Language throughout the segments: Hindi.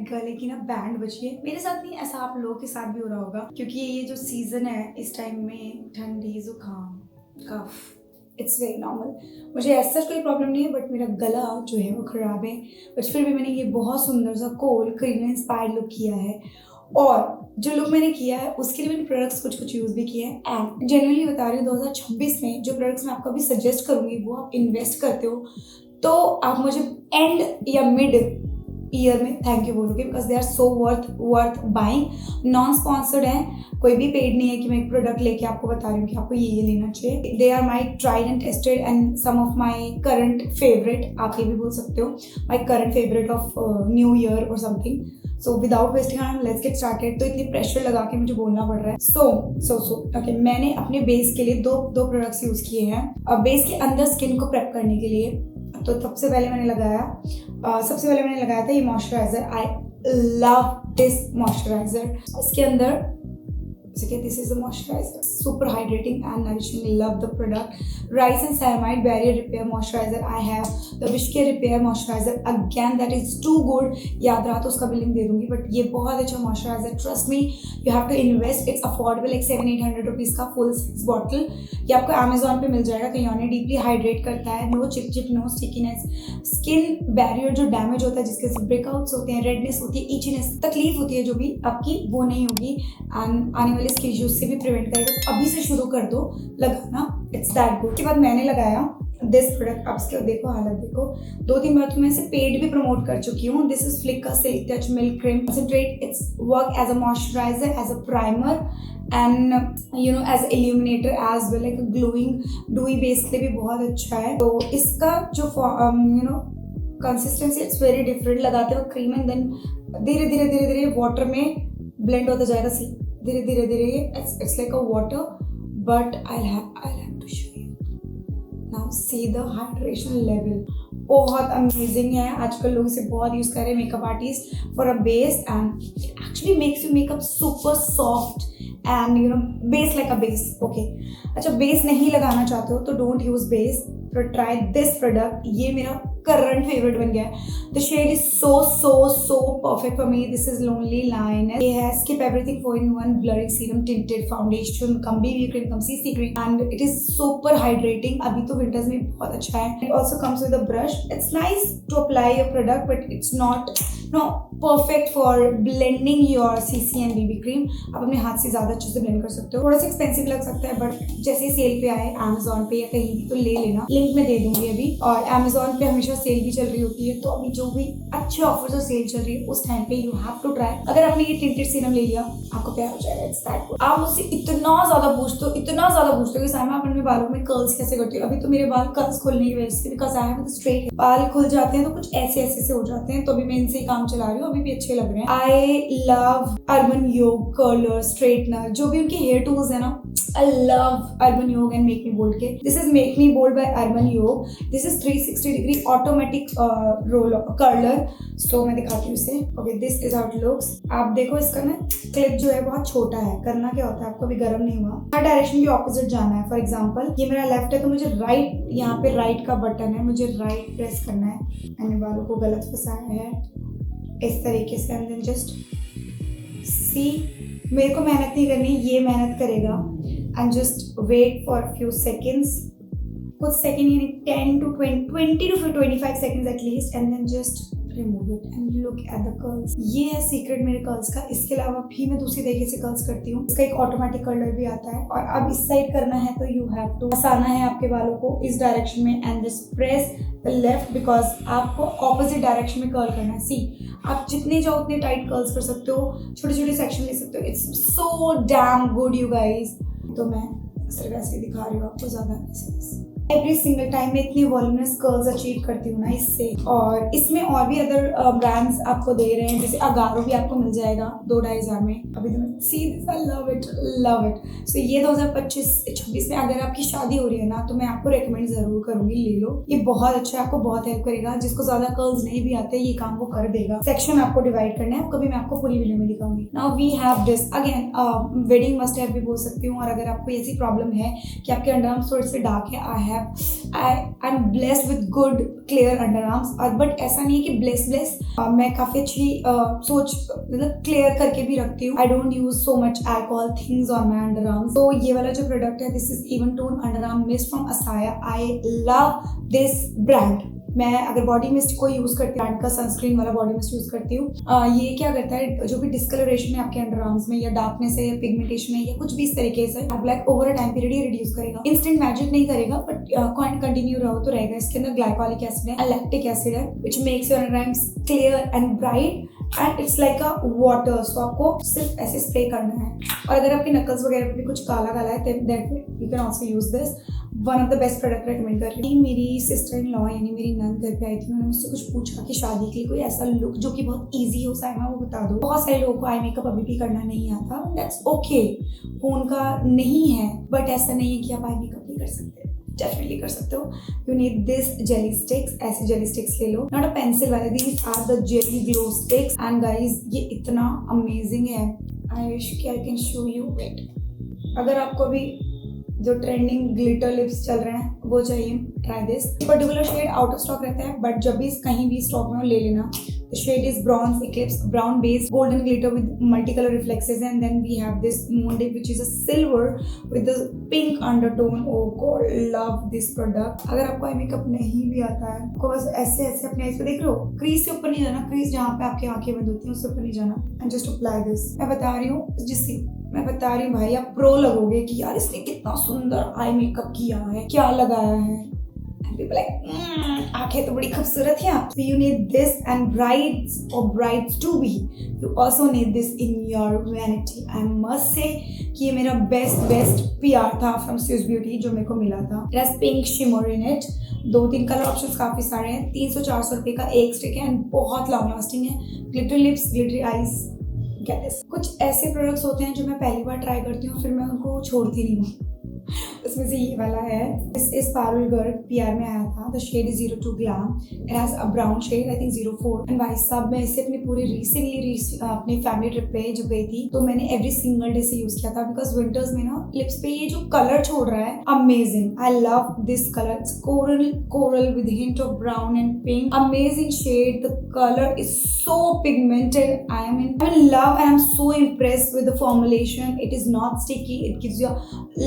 गले की ना बैंड बची है। मेरे साथ नहीं, ऐसा आप लोगों के साथ भी हो रहा होगा, क्योंकि ये जो सीजन है इस टाइम में ठंडी जुकाम कफ इट्स वेरी नॉर्मल। मुझे ऐसा कोई प्रॉब्लम नहीं है, बट मेरा गला जो है वो खराब है। बट फिर भी मैंने ये बहुत सुंदर सा कोल क्रीम इंस्पायर्ड लुक किया है, और जो लुक मैंने किया है उसके लिए मैंने प्रोडक्ट्स कुछ यूज़ भी किए हैं। एंड जेन्युइनली बता रही हूँ, 2026 में जो प्रोडक्ट्स मैं आपको अभी सजेस्ट करूँगी वो आप इन्वेस्ट करते हो तो आप मुझे एंड या मिड ईयर में थैंक यू बोलोगे, because they are so worth buying. Non sponsored है, कोई भी पेड नहीं है कि मैं एक प्रोडक्ट लेके आपको बता रही हूँ कि आपको ये लेना चाहिए। They are my tried and tested and some of my current favourite, आप ये भी बोल सकते हो my current favourite of new year और something. So without wasting time let's get started. तो इतनी प्रेशर लगा के मुझे बोलना पड़ रहा है। सो ओके, मैंने अपने बेस के लिए दो प्रोडक्ट्स यूज़ किए हैं। अब बेस के अंदर स्किन को प्रेप करने के लिए तो सबसे पहले मैंने लगाया था ये moisturiser. I love this moisturiser. इसके अंदर this is the moisturiser, super hydrating and nourishing, love the product. Rice and ceramide barrier repair moisturiser I have, the wish care repair moisturiser, again that is too good. याद रहा तो उसका भी लिंक दे दूंगी, बट ये बहुत अच्छा moisturiser, trust me you have to invest. It's affordable, एक 700-800 रुपीज़ का फुल साइज बॉटल। ये आपको अमेजोन पे मिल जाएगा कहीं और। डीपली हाइड्रेट करता है, no chip no stickiness, skin barrier जो डैमेज होता है जिसके से ब्रेकआउट्स होते हैं, रेडनेस होती है, इचीनेस, तकलीफ होती है जो भी आपकी, वो नहीं होगी एंड आने वाले स्किन इश्यूज से भी प्रिवेंट करेगा। तो अभी से शुरू कर दो लगाना, इट्स दैट गुड। उसके बाद मैंने लगाया दिस प्रोडक्ट। आप इसके देखो, हालत देखो। 2-3 बार तो मैं इसे पेड भी प्रमोट कर चुकी हूँ। दिस इज फ्लिक का silk touch milk cream concentrate. It's work as a moisturiser, as a primer and you know as illuminator as well, like glowing dewy base के लिए भी बहुत अच्छा है। तो इसका जो you know consistency it's very different. लगाते वक्त क्रीम एंड देन धीरे धीरे वाटर में ब्लेंड होता जाएगा। सी धीरे धीरे it's like a water, but I have to show you now. See the hydration level, बहुत अमेजिंग है। आजकल लोग इसे बहुत यूज कर रहे हैं, makeup artist, for a base, and it actually makes you makeup super soft and you know base like a base. Okay, अच्छा बेस नहीं लगाना चाहते हो तो डोंट यूज बेस, तो ट्राई दिस प्रोडक्ट। ये मेरा करंट फेवरेट बन गया है। The shade is so perfect for me. This is lonely line. ये है skip everything 4-in-1 blurring serum tinted foundation cum BB cream cum CC cream, and it is super hydrating. अभी तो विंटर्स में बहुत अच्छा है। It also comes with a brush. It's nice to apply your product, but it's not perfect for blending your CC and BB cream. आप अपने हाथ से ज्यादा अच्छे से ब्लेंड कर सकते हो। थोड़ा सा एक्सपेंसिव लग सकता है, बट जैसे सेल पे आए अमेजोन पे या कहीं भी तो ले लेना। लिंक मैं दे दूंगी अभी। और अमेजोन पे हमेशा सेल भी चल रही होती है, तो अभी जो भी अच्छे ऑफर्स और सेल चल रही है उस टाइम पे यू हैव टू ट्राई। अगर आपने ये टिंटेड सीरम ले लिया आपको प्यार हो जाएगा। It's that good. आप मुझसे इतना ज्यादा पूछते हो कि साइमा आप अपने बालों में कर्ल्स कैसे करती हो। अभी तो मेरे बाल कर्ल्स खुलने की वजह से, बिकॉज आई हैव स्ट्रेट बाल खुल जाते हैं तो कुछ ऐसे से हो जाते हैं, तो अभी मैं इनसे ही काम चला रही हूँ। अभी भी अच्छे लग रहे हैं। आई लव अर्बन योग कर्लर स्ट्रेटनर, जो भी उनके हेयर टूल्स है ना, I love Urban Yoga and Make Me Bold के। This is Make Me Bold by Urban Yoga. This is 360-degree automatic roll curler. So मैं दिखाती हूँ इसे। Okay, this is how it looks. आप देखो इसका ना क्लिप जो है बहुत छोटा है। करना क्या होता है, आपको भी गर्म नहीं हुआ, हर डायरेक्शन के ऑपोजिट जाना है। फॉर एग्जाम्पल ये मेरा लेफ्ट है तो मुझे राइट, यहाँ पे राइट का बटन है, मुझे राइट प्रेस करना है। मैंने बालों को गलत फंसाया है इस तरीके से। एंड देन जस्ट सी, मेरे को मेहनत नहीं करनी, ये मेहनत करेगा। And just wait for a few seconds, कुछ सेकेंड यानी 10 to 25 seconds at least, and then just remove it and look at the curls. ये है सीक्रेट मेरे कर्ल्स का। इसके अलावा भी मैं दूसरी तरीके से कर्ल्स करती हूँ। इसका एक ऑटोमेटिक कर्लर भी आता है, और अब इस साइड करना है तो यू हैव टू फंसाना है आपके बालों को इस डायरेक्शन में, and just press the left, because आपको ऑपोजिट डायरेक्शन में कर्ल करना है। सी, आप जितने जाओ उतने टाइट कर्ल्स कर सकते हो, छोटे छोटे सेक्शन ले सकते हो। It's so damn good you guys. तो मैं सिर्फ ऐसे दिखा रही हूँ आपको, ज्यादा एवरी सिंगल टाइम में इतनी वॉल्यूमस कर्ल्स अचीव करती हूँ ना इससे। और इसमें और भी अदर ब्रांड्स आपको दे रहे हैं, जैसे अगारो भी आपको मिल जाएगा 2-2.5 हज़ार में। अभी तो मैं see this, I love it. So ये 2025-26 में अगर आपकी शादी हो रही है ना, तो मैं आपको रेकमेंड जरूर करूंगी, ले लो। ये बहुत अच्छा है, आपको बहुत हेल्प करेगा। जिसको ज्यादा कर्ल्स नहीं भी आते ये काम वो कर देगा। सेक्शन आपको डिवाइड करना है, कभी मैं आपको पूरी वीडियो में दिखाऊंगी। Now we have this again wedding must have भी बोल सकती हूँ। और अगर आपको ऐसी प्रॉब्लम है कि आपके अंडरआर्म्स थोड़े से डार्क है, I I am blessed with good clear underarms, और बट ऐसा नहीं है कि ब्लेस मैं काफ़ी अच्छी सोच मतलब क्लियर करके भी रखती हूँ। I don't use so much alcohol things on my underarms. तो ये वाला जो प्रोडक्ट है, this is even tone underarm mist from Asaya. I love this brand. मैं अगर बॉडी मिस्ट को यूज़ करती हूँ, ब्रांड का सनस्क्रीन वाला बॉडी मिस्ट यूज़ करती हूँ। ये क्या करता है, जो भी डिस्कलरेशन है आपके अंडर आर्म्स में या डार्कनेस है या पिगमेंटेशन है या कुछ भी इस तरीके से, black over a time period ये रिड्यूस करेगा। इंस्टेंट मैजिक नहीं करेगा, बट कंटिन्यू रहो तो रहेगा। इसके अंदर ग्लाइकोलिक एसिड है, लैक्टिक एसिड है, which makes your underarms clear and bright and it's like a water. So आपको सिर्फ ऐसे स्प्रे करना है। और अगर आपके नकल्स वगैरह पे भी कुछ काला काला है, that you can also use this. One of the best product recommend कर रही हूँ। मेरी सिस्टर इन लॉ यानी मेरी नंद घर पे आई थी, उन्होंने मुझसे कुछ पूछा कि शादी के लिए कोई ऐसा लुक जो कि बहुत ईजी हो साइमा, वो बता दो। बहुत सारे लोगों को आई मेकअप अभी भी करना नहीं आता, दैट्स ओके, वो उनका नहीं है, बट ऐसा नहीं है कि आप आई मेकअप नहीं कर सकते, डेफिनेटली कर सकते हो। You need this jelly sticks, ऐसे जेली स्टिक्स ले लो, नॉट अ पेंसिल वाले, these are the jelly glow sticks. And guys ये इतना अमेजिंग है, आई विश कि I can show you it. अगर आपको भी जो ट्रेंडिंग ग्लिटर लिप्स चल रहे हैं वो चाहिए, try this. Particular shade out of stock रहता है, बट जब भी कहीं भी स्टॉक में ले लेना। The shade is bronze eclipse, brown base, golden glitter with multicolor reflexes, and then we have this moon dip which is a silver with the pink undertone. Oh god, love this product. अगर आपको आई मेकअप नहीं भी आता है, आपको बस ऐसे ऐसे अपने आईज पे देख रहे हो, क्रीज से ऊपर नहीं जाना, क्रीज जहाँ पे आपकी आंखें बंद होती हैं उससे ऊपर नहीं जाना, एंड जस्ट अप्लाई दिस। मैं बता रही हूँ जिससे मैं बता रही हूँ भाई, आप प्रो लगोगे कि यार इसने कितना सुंदर आई मेकअप किया है, क्या लगाया है। People like, आंखें तो बड़ी खूबसूरत हैं। So you need this, and brides or brides to be, you also need this in your vanity. I must say कि ये मेरा best PR था from Swiss Beauty जो मेरे को मिला था। It has pink shimmer in it. 2-3 colour options काफी सारे हैं। 300-400 रुपए का एक स्टिक है, एंड बहुत लॉन्ग लास्टिंग है। Glitter lips, glittery eyes, get this. कुछ ऐसे प्रोडक्ट्स होते हैं जो मैं पहली बार ट्राई करती हूँ, फिर मैं उनको छोड़ती नहीं हूँ। उसमें से ये वाला है, this is Parul Garg, PR में आया था। The shade is 02 glam, it has a brown shade, I think 04। And भाई साहब, मैं इसे अपने पूरे रिसेंटली अपनी फैमिली ट्रिप पे जो गई थी, तो मैंने एवरी सिंगल डे से यूज किया था, बिकॉज विंटर्स में ना लिप्स पे ये जो कलर छोड़ रहा है, amazing. I love this colour, it's coral with hint of brown and pink, amazing shade. The colour is so pigmented. I'm in love, and I'm so impressed with the formulation. It is not sticky, it gives you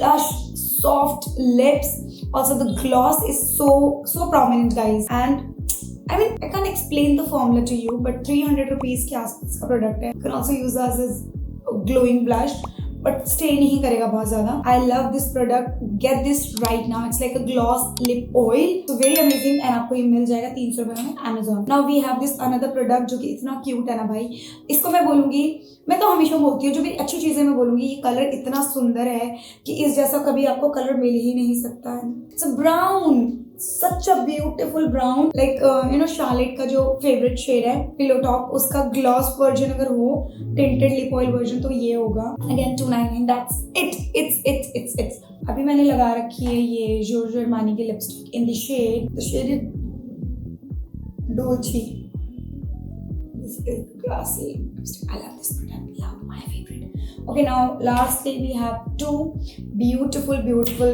lush soft lips. Also the gloss is so prominent, guys, and I mean I can't explain the formula to you, but 300 rupees के आसपास का प्रोडक्ट है। You can also use this as glowing blush, but stay नहीं करेगा बहुत ज्यादा। I love this product, get this right now, it's like a gloss lip oil, so very amazing, and आपको ये मिल जाएगा 300 रुपए में Amazon। Now we have this another product जो कि इतना क्यूट है ना भाई, इसको मैं बोलूंगी, मैं तो हमेशा बोलती हूँ जो भी अच्छी चीजें मैं बोलूंगी, ये कलर इतना सुंदर है कि इस जैसा कभी आपको कलर मिल ही नहीं सकता है। It's a brown, such a beautiful brown, like you know Charlotte का जो फेवरेट शेड है पिलो टॉप, उसका ग्लॉस वर्जन अगर हो, टिंटेड लिप ऑयल वर्जन, तो ये होगा। Again 299, that's it's. अभी मैंने लगा रखी है ये जॉर्जियो अरमानी की lipstick in the shade is Dolce. This is classy lipstick. I love this product. Love, my favorite. Okay, now lastly we have two beautiful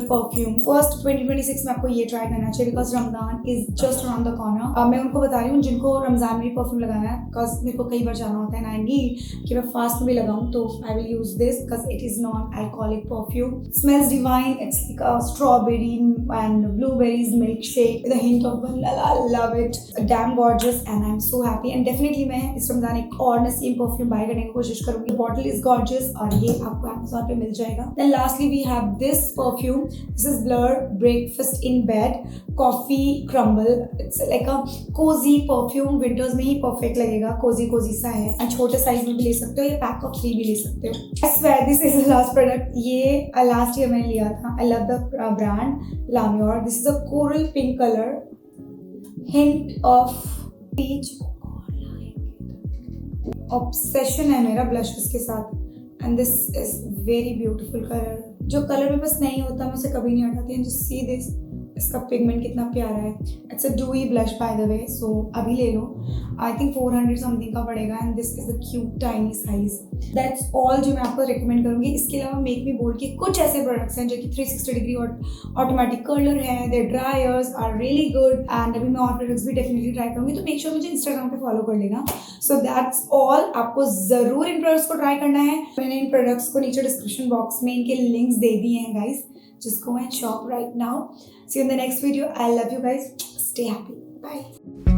perfumes. First 2026 में आपको ये try करना चाहिए because Ramzan is just around the corner. मैं उनको बता रही हूँ जिनको रमजान में परफ्यूम लगाना है, because मेरे को कई बार जाना होता है and I need कि मैं फास्ट में भी लगाऊँ, तो I will use this because it is non-alcoholic perfume. It smells divine. It's like a strawberry and blueberries milkshake with a hint of vanilla. I love it. Damn gorgeous and I'm so happy. And definitely मैं इस रमजान एक और नसीम परफ्यूम बाय करने की कोशिश करूंगी। बॉटल इज गॉर्जियस और ये आपको Amazon पे मिल जाएगा। Then lastly we have this perfume. This is Blur Breakfast in Bed Coffee Crumble. It's like a cozy perfume. Winters में ही perfect लगेगा, cozy सा है, और छोटे साइज में भी ले सकते हो या पैक ऑफ 3 भी ले सकते हो। I swear this is the last product. ये लास्ट ईयर मैंने लिया था। I love the brand Lamior. This is a coral pink color, hint of peach. Obsession है मेरा ब्लशेस के साथ, and this is very beautiful colour. जो कलर में बस नहीं होता मैं उसे कभी नहीं हटाती। एंड जस्ट सी दिस, इसका पिगमेंट कितना प्यारा है। It's a dewy blush by the way, so अभी ले लो। आई थिंक 400 समथिंग का पड़ेगा, and this is a cute tiny size. That's all जो मैं आपको रिकमेंड करूँगी। इसके अलावा मेक मी बोल्ड के कुछ ऐसे प्रोडक्ट्स हैं जो कि 360 डिग्री और ऑटोमेटिक कर्लर है, there dryers are really good and अभी मैं और प्रोडक्ट्स भी डेफिनेटली ट्राई करूँगी, तो मेक श्योर मुझे इंस्टाग्राम पे फॉलो कर लेना। सो दैट्स ऑल, आपको ज़रूर इन प्रोडक्ट्स को ट्राई करना है। मैंने इन प्रोडक्ट्स को नीचे डिस्क्रिप्शन बॉक्स में इनके लिंक्स दे दिए हैं guys, just go and shop right now. See you in the next video. I love you guys. Stay happy. Bye.